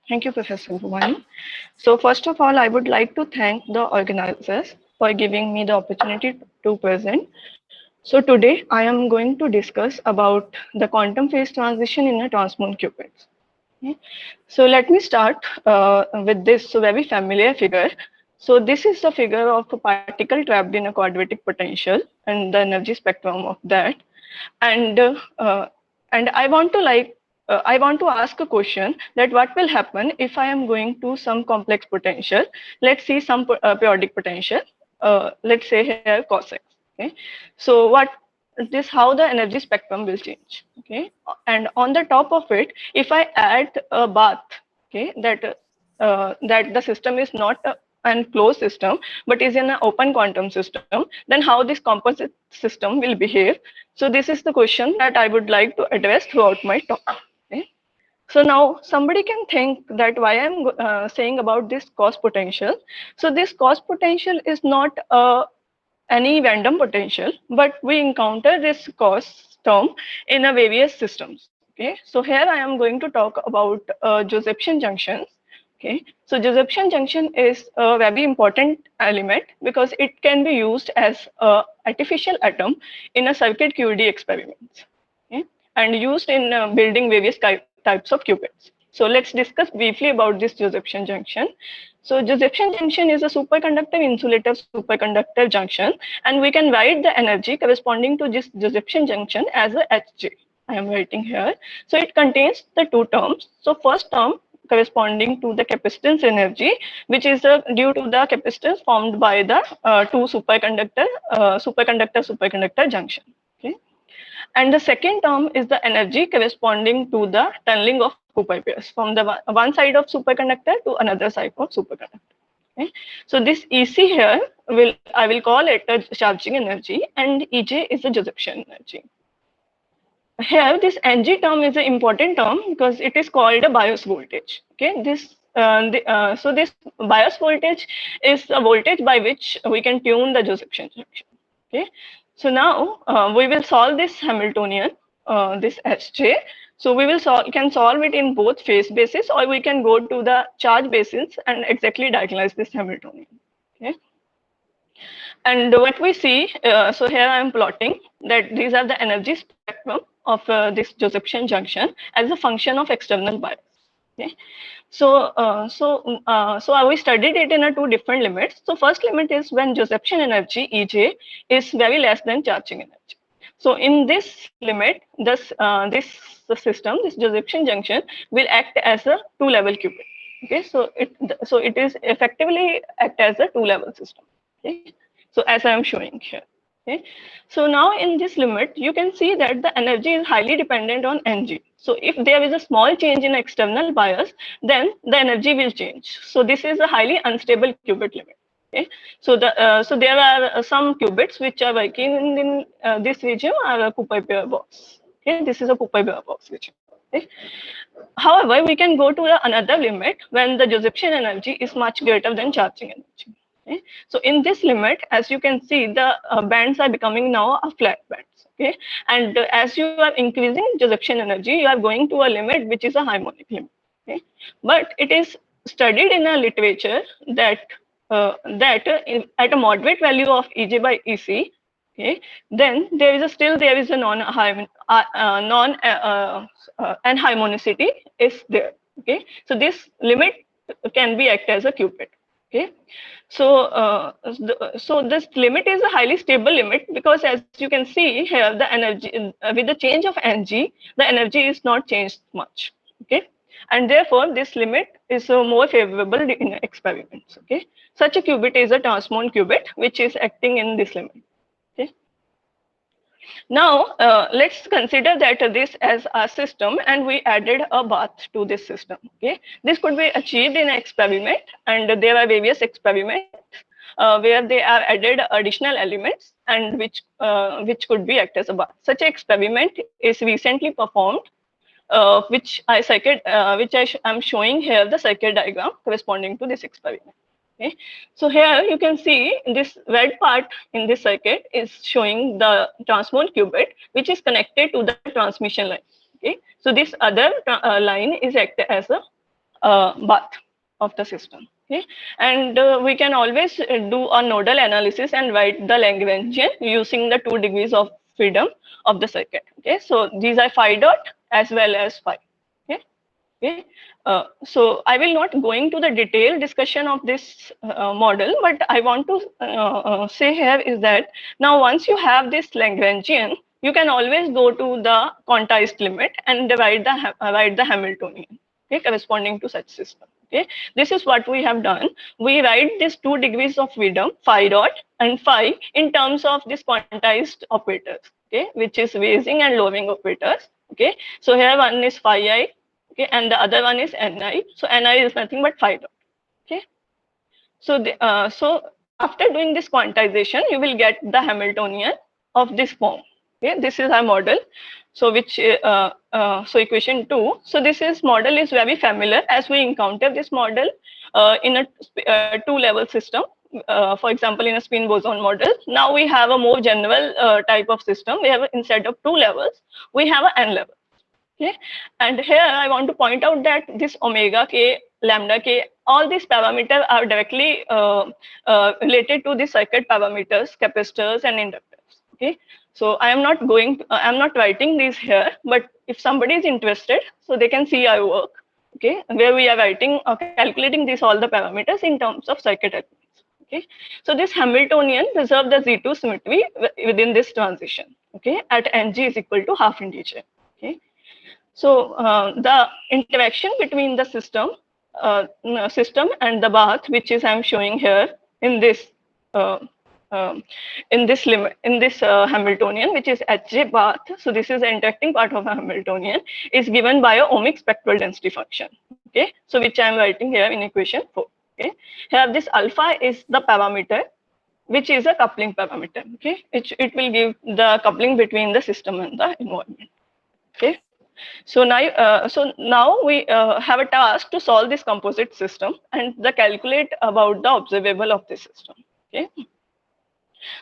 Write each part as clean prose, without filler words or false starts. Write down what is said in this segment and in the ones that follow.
Thank you, Professor Bhuvani. So first of all, I would like to thank the organizers for giving me the opportunity to present. So today I am going to discuss about the quantum phase transition in a transmon qubits. Okay. So let me start with this very familiar figure. So this is the figure of a particle trapped in a quadratic potential and the energy spectrum of that. And and I want to ask a question that what will happen if I am going to some complex potential. Let's see some periodic potential. Let's say here cos x. Okay. So what this how the energy spectrum will change. Okay. And on the top of it, if I add a bath, okay, that the system is not an closed system but is in an open quantum system, then how this composite system will behave. So this is the question that I would like to address throughout my talk. Okay. So now somebody can think that why I'm saying about this cause potential. So this cause potential is not any random potential, but we encounter this cause term in a various systems. Okay, so here I am going to talk about Josephson junctions. Okay, so Josephson junction is a very important element because it can be used as a artificial atom in a circuit QED experiments. Okay, and used in building various types of qubits. So let's discuss briefly about this Josephson junction. So Josephson junction is a superconductor insulator superconductor junction, and we can write the energy corresponding to this Josephson junction as a Hj. I am writing here. So it contains the two terms. So first term corresponding to the capacitance energy, which is due to the capacitance formed by the two superconductor junction. Okay. And the second term is the energy corresponding to the tunneling of Cooper pairs from the one side of superconductor to another side of superconductor. Okay. So this EC here I will call it a charging energy, and EJ is the Josephson energy. Here this Ng term is an important term because it is called a bias voltage. Okay, so this bias voltage is a voltage by which we can tune the Josephson junction. Okay, so now we will solve this Hamiltonian, this Hj. So we will can solve it in both phase basis, or we can go to the charge basis and exactly diagonalize this Hamiltonian. Okay. And what we see, so here I am plotting that these are the energy spectrum of this Josephson junction as a function of external bias. Okay. So we studied it in a two different limits. So first limit is when Josephson energy EJ is very less than charging energy. So in this limit, this system, this Josephson junction will act as a two-level qubit. Okay, so it is effectively act as a two-level system. Okay, so as I am showing here. Okay, so now in this limit, you can see that the energy is highly dependent on Ng. So if there is a small change in external bias, then the energy will change. So this is a highly unstable qubit limit. Okay, so there are some qubits which are working in this region are a Cooper pair box. Okay, this is a Cooper pair box region. Okay. However, we can go to another limit when the Josephson energy is much greater than charging energy. Okay. So in this limit, as you can see, the bands are becoming now a flat bands. Okay, and as you are increasing Josephson energy, you are going to a limit which is a harmonic limit. Okay, but it is studied in a literature that at a moderate value of EJ by EC, okay, then there is a non-harmonicity is there. Okay, so this limit can be act as a qubit. Okay, so this limit is a highly stable limit because as you can see here, the energy with the change of Ng, the energy is not changed much. Okay, and therefore this limit is more favorable in experiments. Okay, such a qubit is a transmon qubit which is acting in this limit. Okay. Now, let's consider that this as a system and we added a bath to this system. Okay, this could be achieved in an experiment, and there are various experiments where they are added additional elements and which could be act as a bath. Such an experiment is recently performed, which I'm showing here the circuit diagram corresponding to this experiment. Okay, so here you can see this red part in this circuit is showing the transmon qubit, which is connected to the transmission line. Okay, so this other line is act as a bath of the system. Okay, and we can always do a nodal analysis and write the Lagrangian using the 2 degrees of freedom of the circuit. Okay, so these are phi dot as well as phi. Okay. Okay. So I will not go into the detailed discussion of this model, but I want to say here is that now once you have this Lagrangian, you can always go to the quantized limit and write the Hamiltonian, okay, corresponding to such system. Okay, this is what we have done. We write this 2 degrees of freedom, phi dot and phi, in terms of this quantized operators, okay, which is raising and lowering operators. Okay, so here one is phi I. Okay, and the other one is Ni. So Ni is nothing but phi dot. Okay, so so after doing this quantization, you will get the Hamiltonian of this form. Okay, this is our model. So which so equation 2. So this is model is very familiar as we encounter this model in a 2-level system. For example, in a spin boson model. Now we have a more general type of system. We have instead of 2 levels, we have an n level. Okay, and here I want to point out that this omega k, lambda k, all these parameters are directly related to the circuit parameters, capacitors and inductors. Okay, so I am not writing these here, but if somebody is interested, so they can see our work. Okay, where we are writing calculating these all the parameters in terms of circuit elements. Okay, so this Hamiltonian preserve the Z2 symmetry within this transition. Okay, at Ng is equal to half integer. Okay. So the interaction between the system and the bath, which is I'm showing here in this Hamiltonian, which is Hj bath. So this is the interacting part of a Hamiltonian, is given by a ohmic spectral density function. Okay, so which I'm writing here in equation 4. Okay, here this alpha is the parameter, which is a coupling parameter. Okay, it will give the coupling between the system and the environment. Okay. So now we have a task to solve this composite system and calculate about the observable of this system. Okay,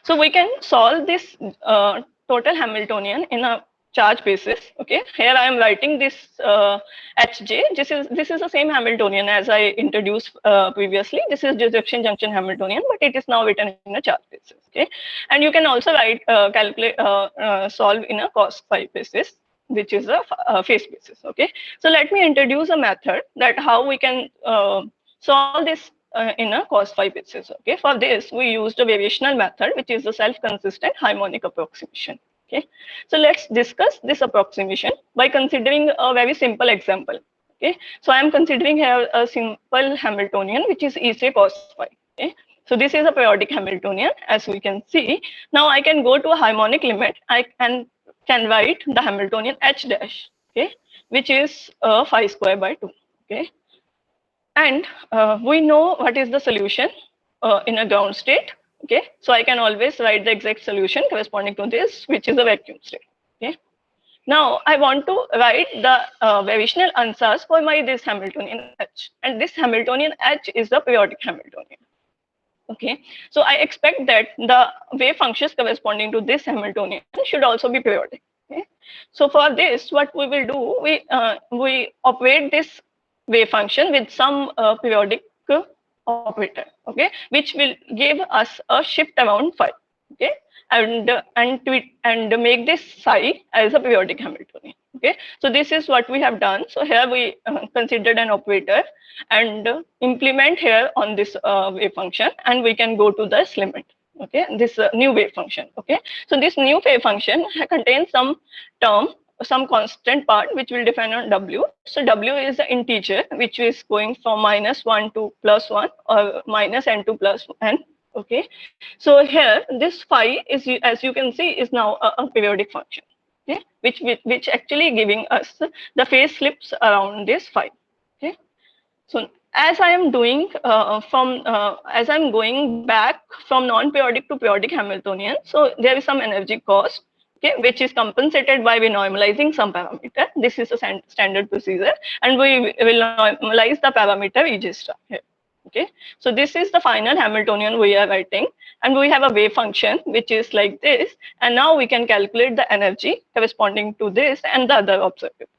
so we can solve this total Hamiltonian in a charge basis. Okay, here I am writing this Hj. This is the same Hamiltonian as I introduced previously. This is Josephson junction Hamiltonian, but it is now written in a charge basis. Okay, and you can also write solve in a cos phi basis, which is a phase basis. Okay, so let me introduce a method that how we can solve this in a cos phi basis. Okay, for this we used a variational method, which is a self-consistent harmonic approximation. Okay, so let's discuss this approximation by considering a very simple example. Okay, so I am considering here a simple Hamiltonian, which is Ec cos phi. Okay, so this is a periodic Hamiltonian, as we can see. Now I can go to a harmonic limit. I can write the Hamiltonian H dash, okay, which is phi square by 2. Okay, and we know what is the solution in a ground state. Okay, so I can always write the exact solution corresponding to this, which is a vacuum state. Okay, now I want to write the variational answers for this Hamiltonian H, and this Hamiltonian H is the periodic Hamiltonian. Okay, so I expect that the wave functions corresponding to this Hamiltonian should also be periodic. Okay, so for this, what we will do, we operate this wave function with some periodic operator. Okay, which will give us a shift around phi. Okay, and make this psi as a periodic Hamiltonian. Okay, so this is what we have done. So here we considered an operator and implement here on this wave function, and we can go to this limit. Okay, this new wave function. Okay, so this new wave function contains some term, some constant part, which will define on W. So W is the integer, which is going from -1 to +1 or -n2 plus n. Okay, so here this phi is, as you can see, is now a periodic function. Okay, which actually giving us the phase slips around this phi. Okay, so as I am doing as I'm going back from non-periodic to periodic Hamiltonian, so there is some energy cost. Okay, which is compensated by renormalizing some parameter. This is a standard procedure, and we will normalize the parameter Ej star here. Okay, so this is the final Hamiltonian we are writing, and we have a wave function which is like this, and now we can calculate the energy corresponding to this and the other observable.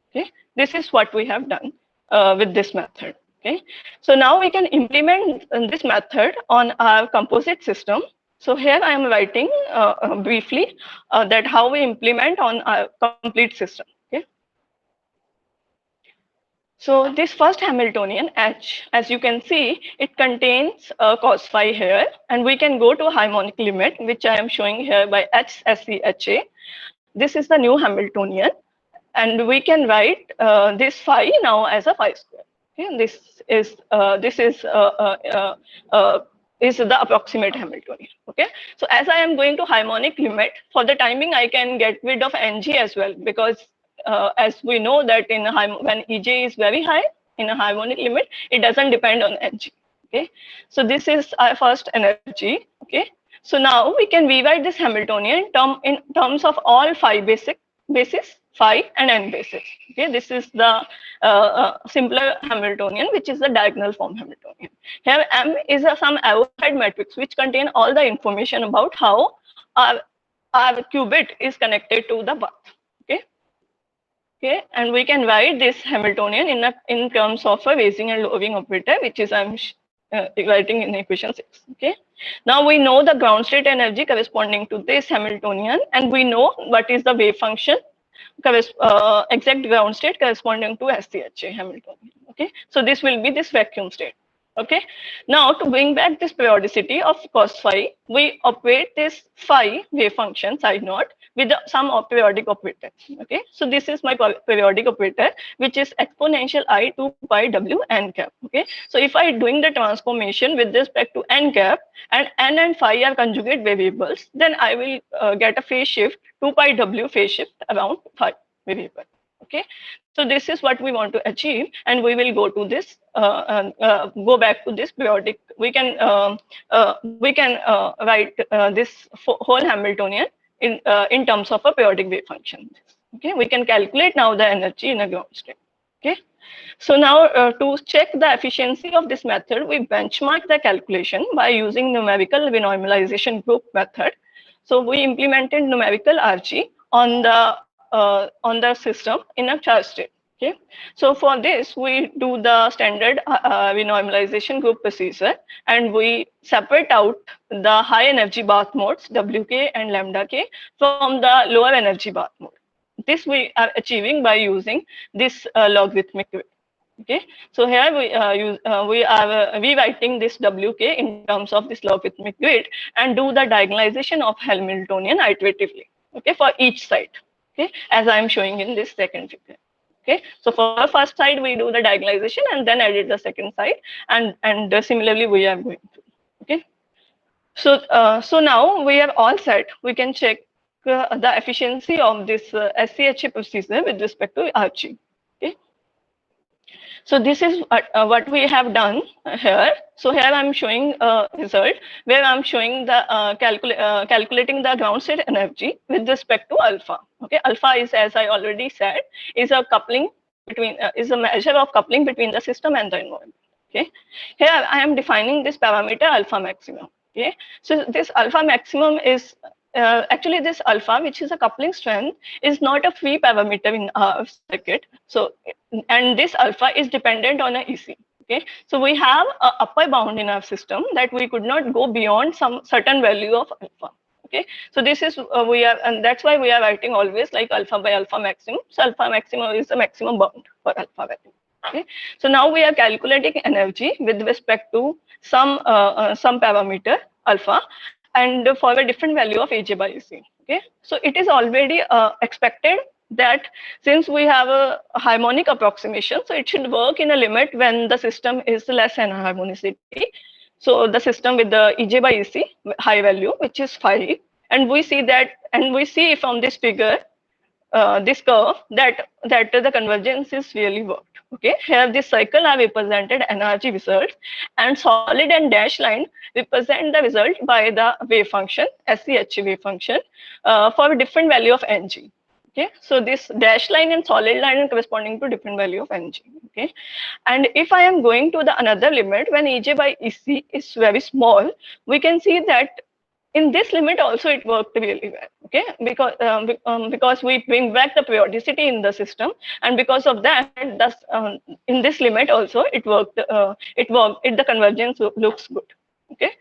Okay, this is what we have done. with this method. Okay, so now we can implement this method on our composite system. So here I am writing briefly that how we implement on our complete system. Okay. So this first Hamiltonian H, as you can see, it contains cos phi here, and we can go to harmonic limit, which I am showing here by H SCHA. This is the new Hamiltonian, and we can write this phi now as a phi square. Okay, this is the approximate Hamiltonian. Okay, so as I am going to harmonic limit, for the timing I can get rid of Ng as well, because as we know that when Ej is very high in a harmonic limit, it doesn't depend on Ng. Okay, so this is our first energy. Okay, so now we can rewrite this Hamiltonian in terms of all phi basis, phi and n basis. Okay, this is the simpler Hamiltonian, which is the diagonal form Hamiltonian. Here M is some overhead matrix which contain all the information about how our qubit is connected to the path. Okay. Okay, and we can write this Hamiltonian in terms of a raising and lowering operator, which is I'm writing in equation 6. Okay, now we know the ground state energy corresponding to this Hamiltonian, and we know what is the wave function exact ground state corresponding to SCHA Hamiltonian. Okay, so this will be this vacuum state. Okay, now to bring back this periodicity of cos phi, we operate this phi wave function psi naught with some periodic operator. Okay, so this is my periodic operator, which is exponential I 2 pi w n cap. Okay, so if I doing the transformation with respect to n cap, and n and phi are conjugate variables, then I will get a phase shift 2 pi w phase shift around phi variable. Okay, so this is what we want to achieve, and we will go to this go back to this periodic. We can write this whole Hamiltonian in terms of a periodic wave function. Okay, we can calculate now the energy in a ground state. Okay, so now to check the efficiency of this method, we benchmark the calculation by using numerical renormalization group method. So we implemented numerical RG on the system in a charge state. Okay, so for this we do the standard renormalization group procedure, and we separate out the high energy bath modes Wk and lambda k from the lower energy bath mode. This we are achieving by using this logarithmic way. Okay, so here we are rewriting this Wk in terms of this logarithmic grid and do the diagonalization of Hamiltonian iteratively. Okay, for each side. Okay, as I am showing in this second figure. Okay, so for the first side we do the diagonalization and then edit the second side, and similarly we are going to. Okay, so now we are all set. We can check the efficiency of this SCHA procedure with respect to RG. Okay, so this is what we have done here. So here I'm showing a result where I'm showing the calculating the ground state energy with respect to alpha. Okay, alpha is, as I already said, is a coupling between is a measure of coupling between the system and the environment. Okay, here I am defining this parameter alpha maximum. Okay, so this alpha maximum is actually this alpha, which is a coupling strength, is not a free parameter in our circuit. So, and this alpha is dependent on a EC. Okay, so we have a upper bound in our system that we could not go beyond some certain value of alpha. Okay, so this is we are, and that's why we are writing always like alpha by alpha maximum. So alpha maximum is the maximum bound for alpha value. Okay, so now we are calculating energy with respect to some parameter alpha, and for a different value of Aj by Ac. Okay, so it is already expected that since we have a harmonic approximation, so it should work in a limit when the system is less than harmonicity. So the system with the Ej by Ec high value, which is 5, and we see that, and we see from this figure, this curve, that the convergence is really worked. Okay, here this cycle are represented energy results, and solid and dashed line represent the result by the wave function, SCHA wave function, for a different value of Ng. Okay, so this dashed line and solid line are corresponding to different value of Ng. Okay, and if I am going to the another limit when Ej by Ec is very small, we can see that in this limit also it worked really well, okay, because we bring back the periodicity in the system, and because of that, thus in this limit also it worked. The convergence looks good, okay.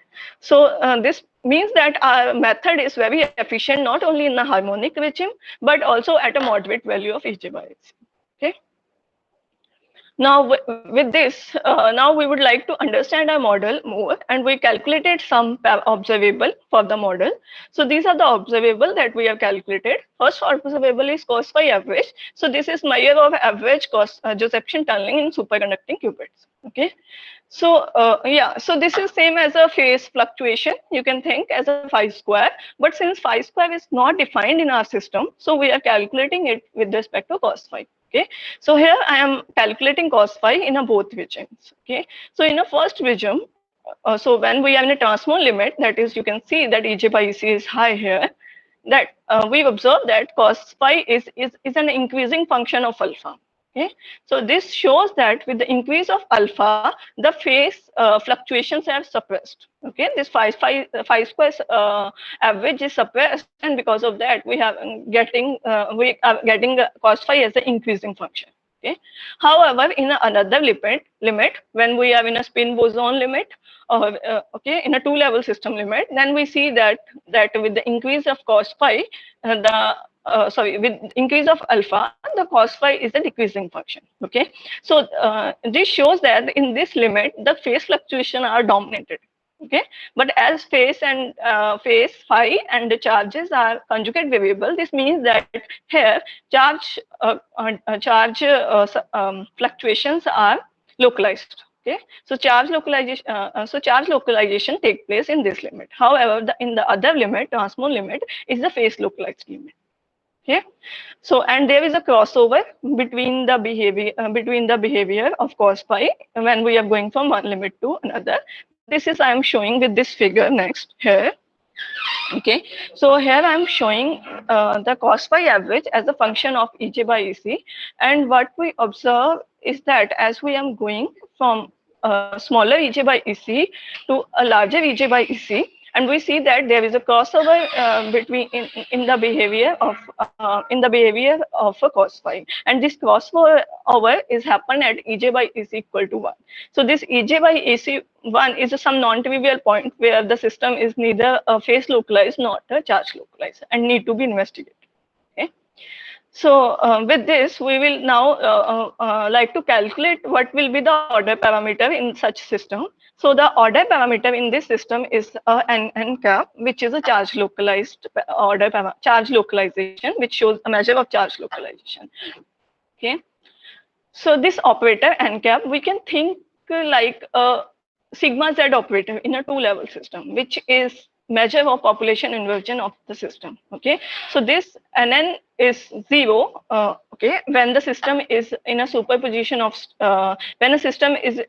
So this means that our method is very efficient not only in the harmonic regime but also at a moderate value of EJ by AC, okay. Now, with this, now we would like to understand our model more, and we calculated some observable for the model. So these are the observable that we have calculated. First observable is cos phi average. So this is measure of average Josephson tunneling in superconducting qubits. Okay. So yeah, so this is same as a phase fluctuation. You can think as a phi square, but since phi square is not defined in our system, so we are calculating it with respect to cos phi. Okay, so here I am calculating cos phi in a both regions. Okay, so in a first region, so when we are in a transmode limit, that is, you can see that EJ by EC is high here. That we've observed that cos phi is an increasing function of alpha. Okay, so this shows that with the increase of alpha, the phase fluctuations are suppressed. Okay, this phi square average is suppressed, and because of that, we are getting cos phi as an increasing function. Okay, however, in another limit, when we are in a spin boson limit, or okay, in a two-level system limit, then we see that with the increase of cos phi, with increase of alpha, the cos phi is a decreasing function. Okay, so this shows that in this limit, the phase fluctuation are dominated. Okay, but as phase phi and the charges are conjugate variable, this means that here charge fluctuations are localized. Okay, so charge localization take place in this limit. However, in the other limit, transmode limit, is the phase localized limit. Okay, so and there is a crossover between the behavior of cos phi when we are going from one limit to another. This is I am showing with this figure next here. Okay, so here I am showing the cos phi average as a function of EJ by EC, and what we observe is that as we are going from smaller EJ by EC to a larger EJ by EC, and we see that there is a crossover between in the behavior of a cos phi, and this crossover is happen at EJ by EC equal to 1. So this EJ by EC 1 is some non-trivial point where the system is neither phase localized nor charge localized and need to be investigated. Okay. So with this, we will now like to calculate what will be the order parameter in such system. So the order parameter in this system is n cap, which is a charge localized charge localization, which shows a measure of charge localization. Okay. So this operator n cap, we can think like a sigma z operator in a two-level system, which is measure of population inversion of the system. Okay, so this nn is 0. Okay, when the system is in a superposition of when a system is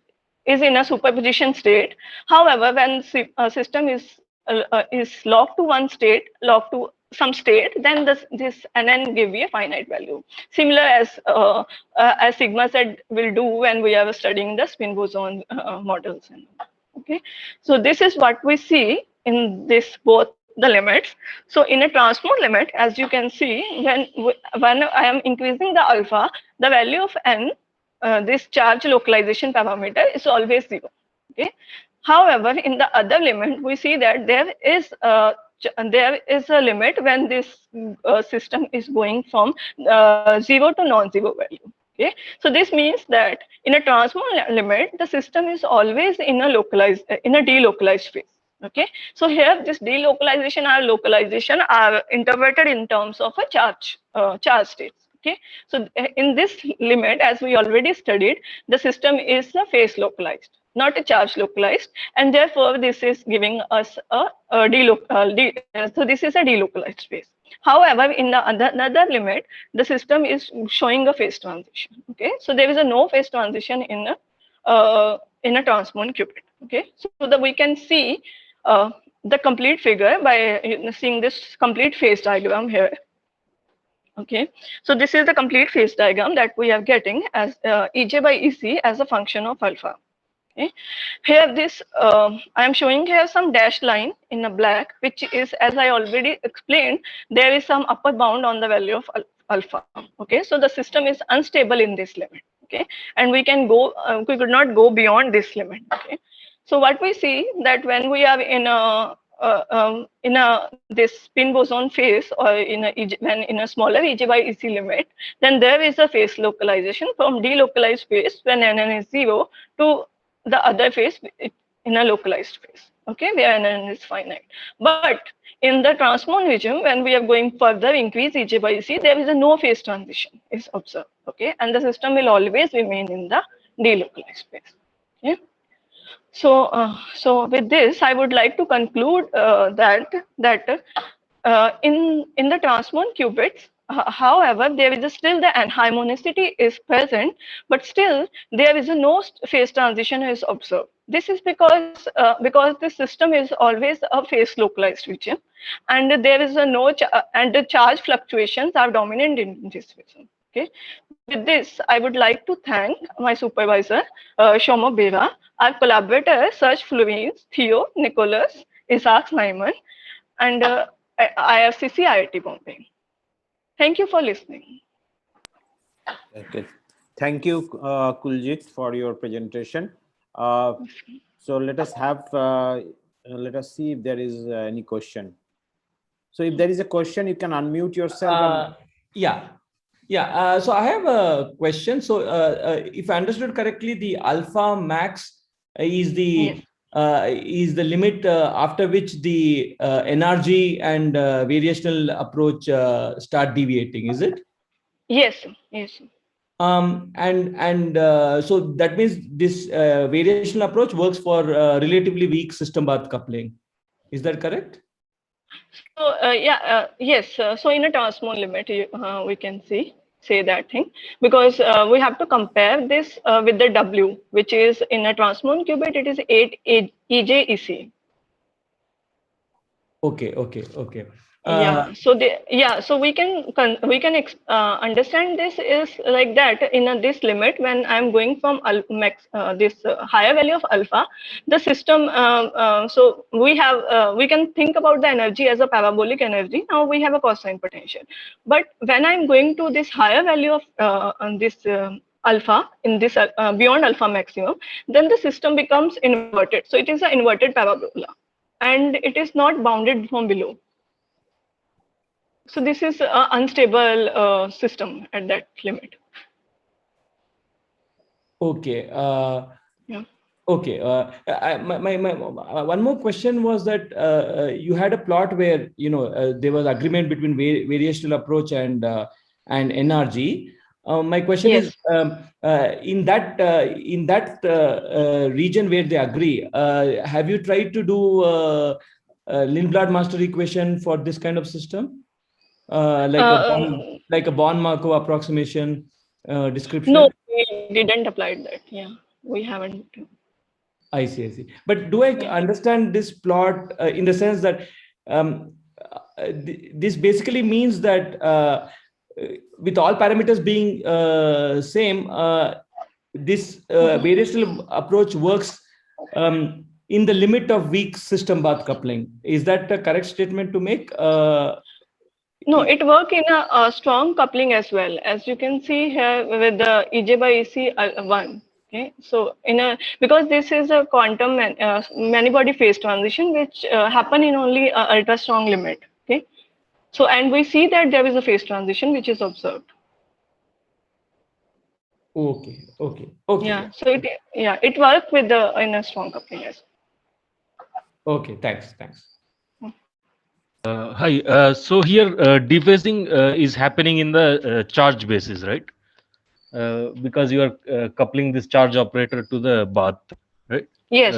in a superposition state. However, when system is locked to one state, locked to some state, then this nn give you a finite value, similar as sigma z will do when we are studying the spin boson models. Okay, so this is what we see in this both the limits. So in a transmode limit, as you can see, when I am increasing the alpha, the value of n, this charge localization parameter, is always 0. Okay. However, in the other limit, we see that there is a limit when this system is going from 0 to non-zero value. Okay, so this means that in a transmode limit, the system is always in a delocalized phase. Okay, so here this delocalization or localization are interpreted in terms of a charge states. Okay, so in this limit, as we already studied, the system is a phase localized, not a charge localized, and therefore this is giving us so this is a delocalized phase. However, in the another limit, the system is showing a phase transition. Okay, so there is a no phase transition in a transmode qubit. Okay, so that we can see the complete figure by seeing this complete phase diagram here. Okay, so this is the complete phase diagram that we are getting as EJ by EC as a function of alpha. Okay. Here this I am showing here some dashed line in a black, which is, as I already explained, there is some upper bound on the value of alpha. Okay, so the system is unstable in this limit. Okay, and we could not go beyond this limit. Okay, so what we see that when we are in a this spin boson phase, or when in a smaller EJ by EC limit, then there is a phase localization from delocalized phase when NN is 0 to the other phase in a localized phase, okay, where NN is finite. But in the transmon regime, when we are going further increase EJ by EC, there is a no phase transition is observed, okay, and the system will always remain in the delocalized phase. Okay. So with this, I would like to conclude that in the transmon qubits, however, there is still the anharmonicity is present, but still there is no phase transition is observed. This is because the system is always a phase localized region, and there is a no and the charge fluctuations are dominant in this region. Okay. With this, I would like to thank my supervisor, Shomo Bera, our collaborators, Serge Fluines, Theo, Nicholas, Isaac Nyman, and IRCC IIT Bombay. Thank you for listening. Okay. Thank you, Kuljit, for your presentation. So let us see if there is any question. So if there is a question, you can unmute yourself. So I have a question. So if I understood correctly, the alpha max is the limit after which the NRG and variational approach start deviating, is it? Yes. So that means this variational approach works for relatively weak system path coupling. Is that correct? So yes. So in a transmon limit, we can say that thing, because we have to compare this with the W, which is in a transmon qubit, it is 8 EJEC. Okay. So we can understand this is like that in this limit. When I'm going from this higher value of alpha, the system, so we can think about the energy as a parabolic energy. Now we have a cosine potential, but when I'm going to this higher value of this alpha, in this beyond alpha maximum, then the system becomes inverted. So it is an inverted parabola, and it is not bounded from below. So this is an unstable system at that limit. Okay. Okay. My one more question was that you had a plot where there was agreement between variational approach and NRG. My question is, in that region where they agree, have you tried to do Lindblad master equation for this kind of system? Like a Born-Markov approximation description? No, we didn't apply that. Yeah, we haven't. I see. But do I understand this plot in the sense that this basically means that with all parameters being same, this variational approach works in the limit of weak system path coupling? Is that a correct statement to make? No, it works in a strong coupling as well, as you can see here with the EJ by EC 1. Okay, so because this is a quantum many-body phase transition which happen in only ultra strong limit. Okay, so and we see that there is a phase transition which is observed. Okay. Yeah, so it works with in a strong coupling as well. Okay, thanks. Hi. So here, dephasing is happening in the charge basis, right? Because you are coupling this charge operator to the bath, right? Yes.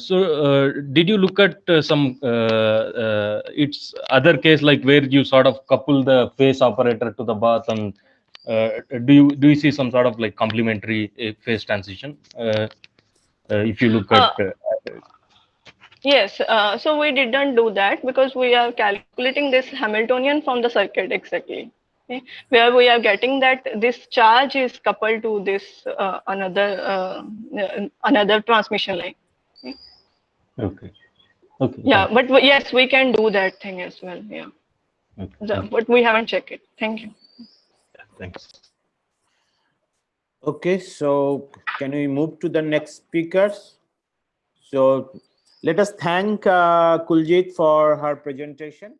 So did you look at some its other case, like where you sort of couple the phase operator to the bath, and do you see some sort of like complementary phase transition? If you look at Yes, so we didn't do that because we are calculating this Hamiltonian from the circuit exactly. Okay, where we are getting that this charge is coupled to this another transmission line. Okay. Okay. Yeah, thanks. but yes, we can do that thing as well. Yeah, Okay. but we haven't checked it. Thank you. Thanks. Okay, so can we move to the next speakers? So let us thank Kuljit for her presentation.